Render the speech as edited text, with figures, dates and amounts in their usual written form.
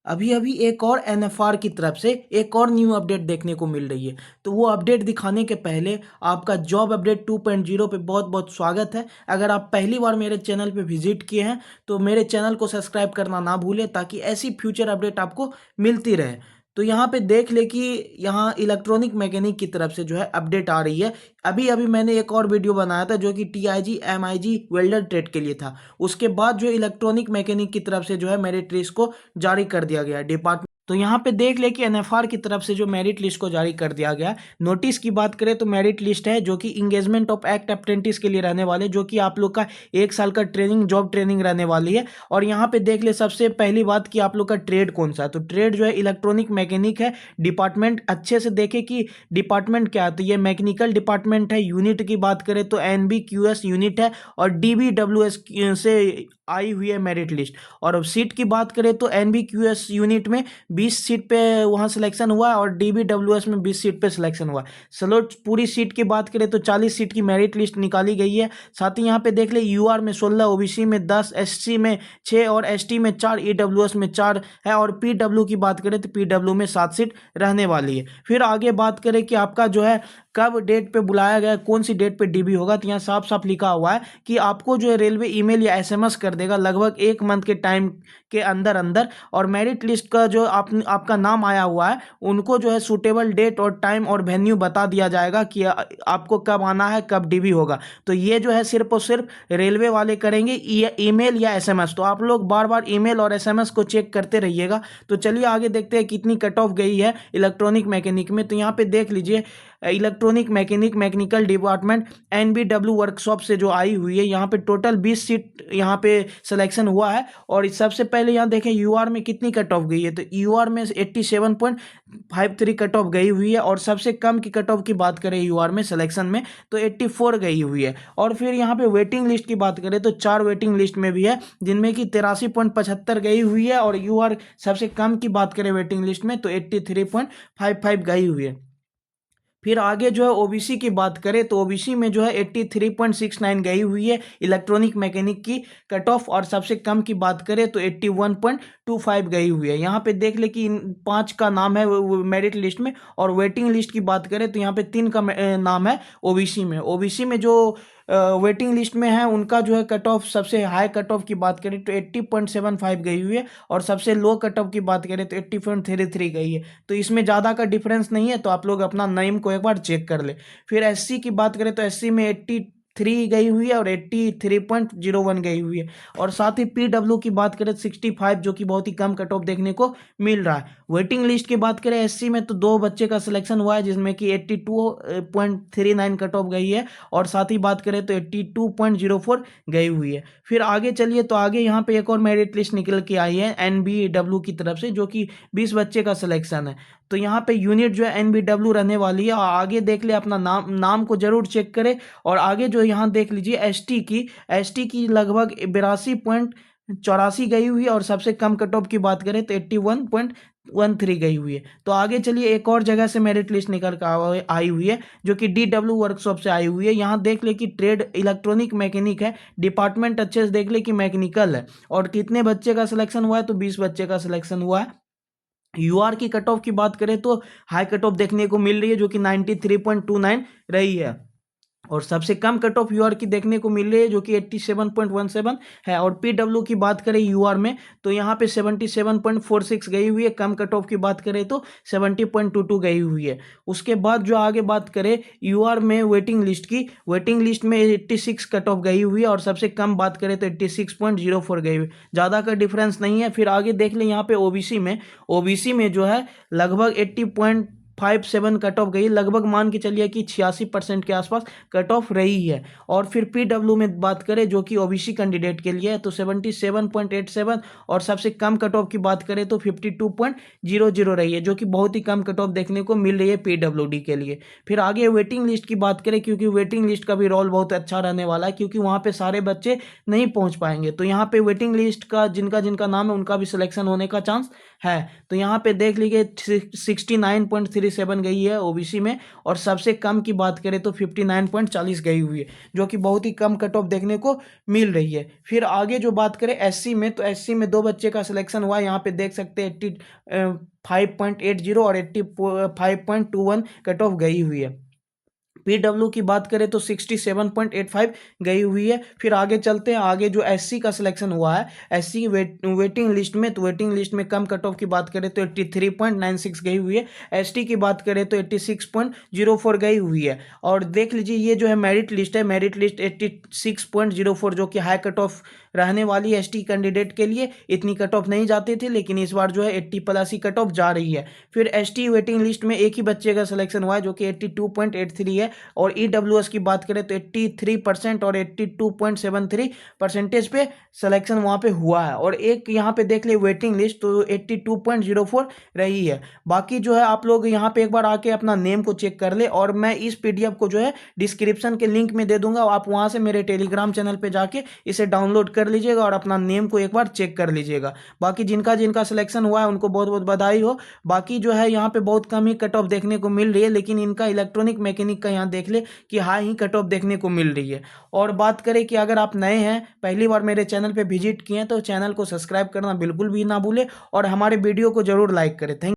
अभी अभी एक और एनएफआर की तरफ से एक और न्यू अपडेट देखने को मिल रही है। तो वो अपडेट दिखाने के पहले आपका जॉब अपडेट 2.0 पे बहुत बहुत स्वागत है। अगर आप पहली बार मेरे चैनल पे विजिट किए हैं तो मेरे चैनल को सब्सक्राइब करना ना भूलें, ताकि ऐसी फ्यूचर अपडेट आपको मिलती रहे। तो यहाँ पे देख ले कि यहाँ इलेक्ट्रॉनिक मैकेनिक की तरफ से जो है अपडेट आ रही है। अभी अभी मैंने एक और वीडियो बनाया था जो कि टीआईजी एमआईजी वेल्डर ट्रेड के लिए था। उसके बाद जो इलेक्ट्रॉनिक मैकेनिक की तरफ से जो है मेरिट लिस्ट को जारी कर दिया गया है डिपार्टमेंट। तो यहाँ पे देख ले कि एनएफआर की तरफ से जो मेरिट लिस्ट को जारी कर दिया गया है। नोटिस की बात करें तो मेरिट लिस्ट है जो कि इंगेजमेंट ऑफ एक्ट अप्रेंटिस के लिए रहने वाले, जो कि आप लोग का 1 साल का ट्रेनिंग जॉब ट्रेनिंग रहने वाली है। और यहाँ पे देख ले सबसे पहली बात कि आप लोग का ट्रेड कौन सा है। तो ट्रेड जो है इलेक्ट्रॉनिक मैकेनिक है। डिपार्टमेंट अच्छे से देखे कि डिपार्टमेंट क्या है, तो ये मैकेनिकल डिपार्टमेंट है। यूनिट की बात करें तो एनबीक्यूएस यूनिट है और डीबीडब्ल्यूएस से आई हुई है मेरिट लिस्ट। और अब सीट की बात करें तो एनबीक्यूएस यूनिट में 20 सीट पे वहाँ सिलेक्शन हुआ है और डीबीडब्ल्यूएस में 20 सीट पे सिलेक्शन हुआ है। चलो पूरी सीट की बात करें तो 40 सीट की मेरिट लिस्ट निकाली गई है। साथ ही यहाँ पे देख ले यूआर में 16, ओबीसी में 10, एससी में 6 और एसटी में 4, ईडब्ल्यूएस में 4 है। और पीडब्ल्यू की बात करें तो पीडब्ल्यू में 7 सीट रहने वाली है। फिर आगे बात करें कि आपका जो है कब डेट पे बुलाया गया, कौन सी डेट पे डीबी होगा, तो यहाँ साफ साफ लिखा हुआ है कि आपको जो है रेलवे ईमेल या एसएमएस कर देगा लगभग 1 मंथ के टाइम के अंदर अंदर। और मेरिट लिस्ट का जो आपका नाम आया हुआ है उनको जो है सूटेबल डेट और टाइम और वेन्यू बता दिया जाएगा कि आपको कब आना है, कब डीबी होगा। तो ये जो है सिर्फ और सिर्फ रेलवे वाले करेंगे, ईमेल या एसएमएस। तो आप लोग बार बार ईमेल और एसएमएस को चेक करते रहिएगा। तो चलिए आगे देखते हैं कितनी कट ऑफ गई है इलेक्ट्रॉनिक मैकेनिक में। तो यहाँ पे देख लीजिए electronic mechanic mechanical department NBW workshop से जो आई हुई है, यहाँ पे टोटल 20 सीट यहाँ पे सिलेक्शन हुआ है। और सबसे पहले यहाँ देखें यूआर में कितनी कट ऑफ गई है, तो यूआर में 87.53 कट ऑफ गई हुई है। और सबसे कम की कट ऑफ की बात करें यूआर में सिलेक्शन में तो 84 गई हुई है। और फिर यहाँ पे वेटिंग लिस्ट की बात करें तो 4 वेटिंग लिस्ट में भी है जिनमें कि 83.75 गई हुई है। और यूआर सबसे कम की बात करें वेटिंग लिस्ट में तो 83.55 गई हुई है। फिर आगे जो है ओबीसी की बात करें तो ओबीसी में जो है 83.69 गई हुई है इलेक्ट्रॉनिक मैकेनिक की कट ऑफ। और सबसे कम की बात करें तो 81.25 गई हुई है। यहाँ पे देख ले कि इन 5 का नाम है मेरिट लिस्ट में। और वेटिंग लिस्ट की बात करें तो यहाँ पे 3 का नाम है ओबीसी में। ओबीसी में जो वेटिंग लिस्ट में है उनका जो है कट ऑफ, सबसे हाई कट ऑफ की बात करें तो 80.75 गई हुई है। और सबसे लो कट ऑफ की बात करें तो 80.33 गई है। तो इसमें ज़्यादा का डिफरेंस नहीं है, तो आप लोग अपना नेम को एक बार चेक कर ले। फिर एससी की बात करें तो एससी में 83 गई हुई है और 83.01 गई हुई है। और साथ ही पीडब्ल्यू की बात करें 65, जो कि बहुत ही कम कट ऑफ देखने को मिल रहा है। वेटिंग लिस्ट की बात करें एससी में तो 2 बच्चे का सिलेक्शन हुआ है जिसमें कि 82.39 कट ऑफ गई है। और साथ ही बात करें तो 82.04 गई हुई है। फिर आगे चलिए तो आगे यहाँ पे एक और मेरिट लिस्ट निकल के आई है एनबीडब्ल्यू की तरफ से, जो कि 20 बच्चे का सिलेक्शन है। तो यहाँ पे यूनिट जो है एनबीडब्ल्यू रहने वाली है। और आगे देख ले अपना नाम को जरूर चेक करें। और आगे जो यहाँ देख लीजिए एसटी की लगभग 82.84 गई हुई है। और सबसे कम कट ऑफ की बात करें तो 81.13 गई हुई है। तो आगे चलिए एक और जगह से मेरिट लिस्ट निकल कर आई हुई है जो कि डीडब्ल्यू वर्कशॉप से आई हुई है। यहाँ देख ले कि ट्रेड इलेक्ट्रॉनिक मैकेनिक है, डिपार्टमेंट अच्छे से देख ले कि मैकेनिकल है। और कितने बच्चे का सिलेक्शन हुआ है, तो 20 बच्चे का सिलेक्शन हुआ है। यूआर की कट ऑफ की बात करें तो हाई कट ऑफ देखने को मिल रही है जो कि 93.29 रही है। और सबसे कम कट ऑफ यूआर की देखने को मिल रही है जो कि 87.17 है। और पीडब्ल्यू की बात करें यूआर में तो यहाँ पे 77.46 गई हुई है। कम कट ऑफ की बात करें तो 70.22 गई हुई है। उसके बाद जो आगे बात करें यूआर में वेटिंग लिस्ट की, वेटिंग लिस्ट में 86 कट ऑफ गई हुई है। और सबसे कम बात करें तो 86.04 गई हुई, ज़्यादा का डिफरेंस नहीं है। फिर आगे देख लें यहाँ पे ओबीसी में जो है लगभग 80.57 कट ऑफ गई, लगभग मान के चलिए कि 86% के आसपास कट ऑफ रही है। और फिर पीडब्ल्यू में बात करें जो कि ओबीसी कैंडिडेट के लिए है तो 77.87। और सबसे कम कट ऑफ की बात करें तो 52.00 रही है, जो कि बहुत ही कम कट ऑफ देखने को मिल रही है पीडब्ल्यूडी के लिए। फिर आगे वेटिंग लिस्ट की बात करें, क्योंकि वेटिंग लिस्ट का भी रोल बहुत अच्छा रहने वाला है, क्योंकि वहाँ पे सारे बच्चे नहीं पहुँच पाएंगे। तो यहाँ पे वेटिंग लिस्ट का जिनका जिनका नाम है उनका भी सिलेक्शन होने का चांस है। तो यहाँ पे देख लीजिए 69.3 237 गई है ओबीसी में, और सबसे कम की बात करें तो 59.40 गई हुई है, जो कि बहुत ही कम कट ऑफ देखने को मिल रही है। फिर आगे जो बात करें एससी में, तो एससी में 2 बच्चे का सिलेक्शन हुआ है, यहाँ पे देख सकते हैं 85.80 और 85.21 कट ऑफ गई हुई है। पीडब्ल्यू की बात करें तो 67.85 गई हुई है। फिर आगे चलते हैं, आगे जो एससी का सिलेक्शन हुआ है, एससी वेटिंग लिस्ट में, तो वेटिंग लिस्ट में कम कट ऑफ की बात करें तो 83.96 गई हुई है। एसटी की बात करें तो 86.04 गई हुई है। और देख लीजिए ये जो है मेरिट लिस्ट है, मेरिट लिस्ट 86.04 जो कि हाई कट ऑफ रहने वाली एसटी कैंडिडेट के लिए। इतनी कट ऑफ नहीं जाती थी, लेकिन इस बार जो है 80 प्लस ही कट ऑफ जा रही है। फिर एसटी वेटिंग लिस्ट में एक ही बच्चे का सिलेक्शन हुआ है, जो कि 82.83 है। और ईडब्ल्यूएस की बात करें तो 83% और 82.73 परसेंटेज पे सिलेक्शन वहाँ पे हुआ है। और एक यहाँ पे देख ले वेटिंग लिस्ट, तो 82.04 रही है। बाकी जो है आप लोग यहाँ पे एक बार आके अपना नेम को चेक कर ले, और मैं इस पीडीएफ को जो है डिस्क्रिप्शन के लिंक में दे दूंगा, आप वहाँ से मेरे टेलीग्राम चैनल पे जाके इसे डाउनलोड कर लीजिएगा और अपना नेम को एक बार चेक कर लीजिएगा। बाकी जिनका जिनका सिलेक्शन हुआ है उनको बहुत बहुत बधाई हो। बाकी जो है यहाँ पे बहुत कम ही कट ऑफ देखने को मिल रही है, लेकिन इनका इलेक्ट्रॉनिक मैकेनिक का यहाँ देख ले कि हाई ही कट ऑफ देखने को मिल रही है। और बात करें कि अगर आप नए हैं, पहली बार मेरे चैनल पे विजिट किए हैं, तो चैनल को सब्सक्राइब करना बिल्कुल भी ना भूले और हमारे वीडियो को जरूर लाइक करें। थैंक